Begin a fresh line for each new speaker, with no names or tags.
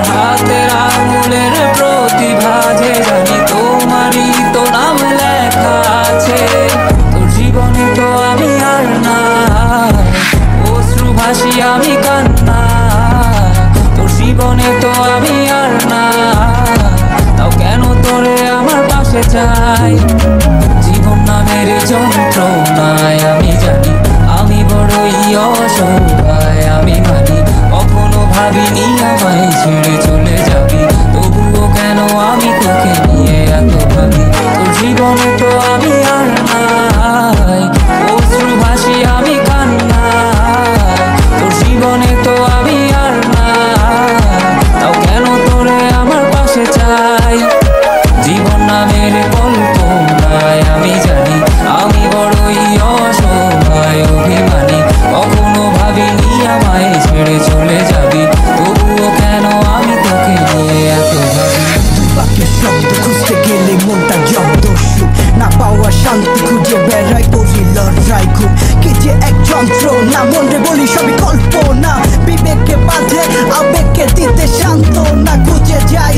হাতের আঙুলের প্রতিভা যে জানি তোমারই তো নাম লেখা আছে। তোর জীবনে তো আমি আর না, অশ্রু ভাসি আমি কান্না। তোর জীবনে তো আমি আর না, তাও কেন তোরে আমার পাশে চাই। জীবন নামের যন্ত্রণায় আমি জানি আমি বড়ই অসহায়। আমি মানি কখনো ভাবিনি আমায় ছেড়ে চলে যাবি, তবুও কেন আমি তোকে নিয়ে এত ভাবি। তোর জীবনে তো আমি আর নাই, অশ্রু ভাসি আমি কান্না। তোর জীবনে তো আমি আর নাই, তাও কেন তোরে আমার পাশে চাই। জীবন নামের কল্পনায় আমি জানি আমি বড়ই অসহায় অভিমানী। কখনো ভাবিনি আমায় ছেড়ে চলে যাবি, তবুও কেন আমি তোকে নিয়ে এত ভাবি।
বাকি শব্দ খুঁজতে গেলে মনটা জব্দ, সুখ না পাওয়া শান্তি খুঁজে বেড়াই করি লড়াই। খুব কি যে এক যন্ত্রণা, মনে বলি সবই কল্পনা। বিবেককে বাঁধে আবেগকে দিতে সান্ত্বনা, খুঁজে যাই